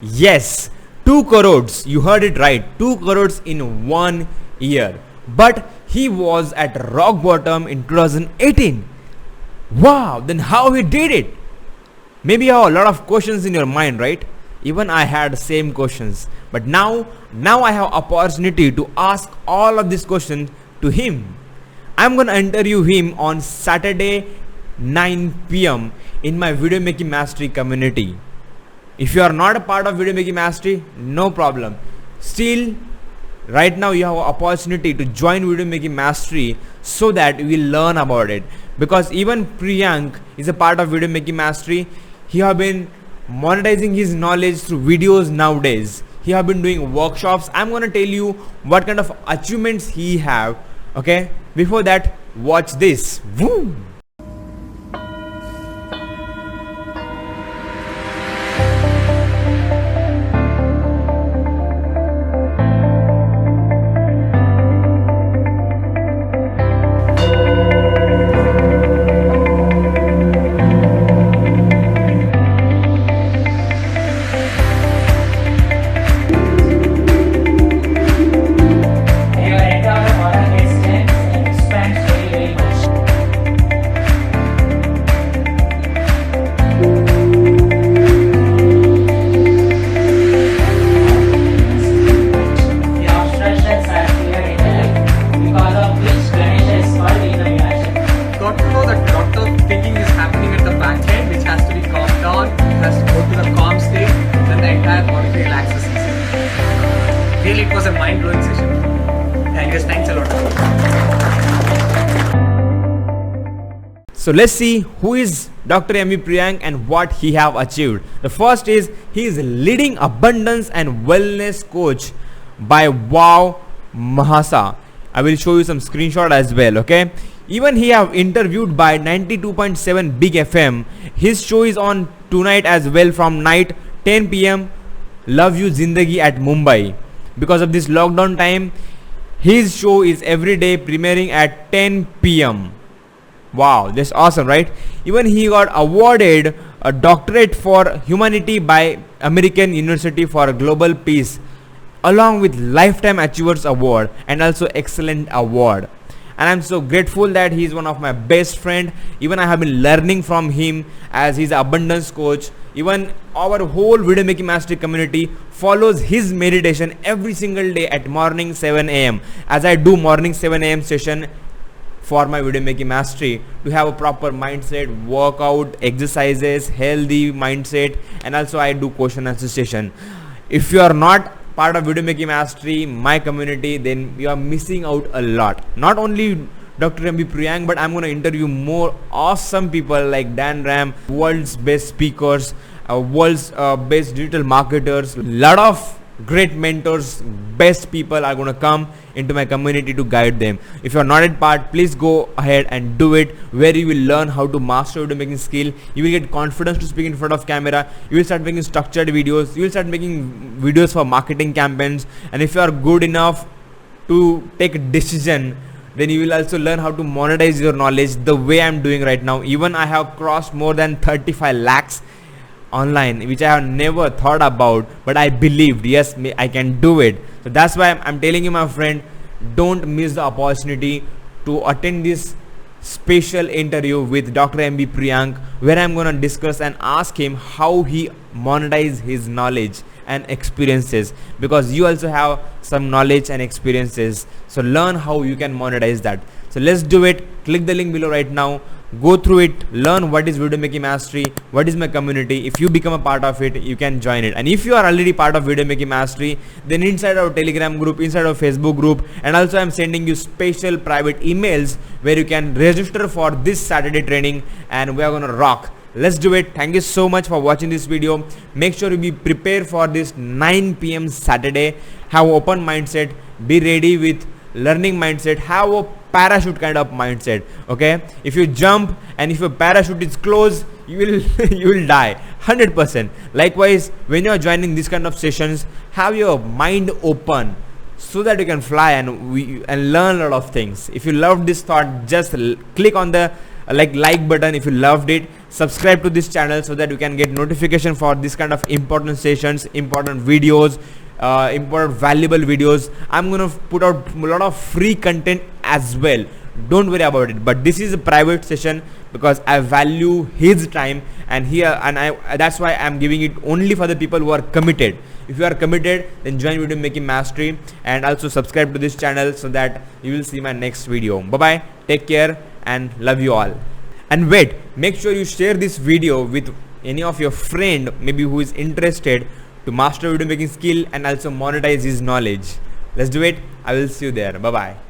Yes, 2 crores. You heard it right. 2 crores in 1 year. But he was at rock bottom in 2018. Wow, then how he did it? Maybe you have a lot of questions in your mind, right? Even I had same questions. But now I have opportunity to ask all of these questions to him. I'm gonna interview him on Saturday 9 p.m. in my video making mastery community. If you are not a part of video making mastery, no problem. Still, right now you have an opportunity to join video making mastery so that you will learn about it. Because even Priyank is a part of video making mastery. He have been monetizing his knowledge through videos nowadays. He have been doing workshops. I'm gonna tell you what kind of achievements he have. Okay. Before that, watch this. Woo! Really, it was a mind-blowing session. Thanks a lot. So let's see who is Dr. M.V. Priyank and what he have achieved. The first is he is leading abundance and wellness coach by Wow Mahasa. I will show you some screenshot as well. Okay. Even he have interviewed by 92.7 Big FM. His show is on tonight as well from night 10 p.m. Love You Zindagi at Mumbai. Because of this lockdown time, his show is every day premiering at 10 p.m. Wow, that's awesome, right? Even he got awarded a doctorate for humanity by American University for Global Peace, along with Lifetime Achievers Award and also Excellent Award. And I'm so grateful that he's one of my best friend. Even I have been learning from him as he's an abundance coach. Even our whole video making mastery community follows his meditation every single day at morning 7 a.m. as I do morning 7 a.m. session for my video making mastery to have a proper mindset, workout, exercises, healthy mindset, and also I do question answer session. If you are not part of video making mastery, my community, then you are missing out a lot. Not only Dr. M.V. Priyank, but I'm going to interview more awesome people like Dan Ram, world's best speakers, world's best digital marketers. Lot of great mentors, best people are going to come into my community to guide them. If you are not at part, please go ahead and do it, where you will learn how to master video making skill. You will get confidence to speak in front of camera. You will start making structured videos. You will start making videos for marketing campaigns. And if you are good enough to take a decision, then you will also learn how to monetize your knowledge the way I'm doing right now. Even I have crossed more than 35 lakhs online, which I have never thought about, but I believed, yes, I can do it. So that's why I'm telling you, my friend, don't miss the opportunity to attend this special interview with Dr. M.V. Priyank, where I'm gonna discuss and ask him how he monetize his knowledge and experiences, because you also have some knowledge and experiences. So learn how you can monetize that. So let's do it. Click the link below right now. Go through it, learn what is video making mastery, what is my community. If you become a part of it, you can join it. And if you are already part of video making mastery, then inside our Telegram group, inside our Facebook group, and also I'm sending you special private emails where you can register for this Saturday training, and we are gonna rock. Let's do it. Thank you so much for watching this video. Make sure you be prepared for this 9 p.m. Saturday. Have open mindset, be ready with learning mindset, have a parachute kind of mindset. Okay, if you jump and if your parachute is closed, you will die 100%. Likewise, when you are joining this kind of sessions, have your mind open so that you can fly and learn a lot of things. If you loved this thought, just click on the like button if you loved it. subscribe to this channel so that you can get notification for this kind of important sessions, important videos, important valuable videos. I'm gonna put out a lot of free content as well. Don't worry about it, but this is a private session because I value his time, and that's why I'm giving it only for the people who are committed. If you are committed, then join Video Making Mastery, and also subscribe to this channel so that you will see my next video. Bye bye, take care, and love you all. And wait, make sure you share this video with any of your friend maybe who is interested to master video making skill and also monetize his knowledge. Let's do it. I will see you there. Bye bye.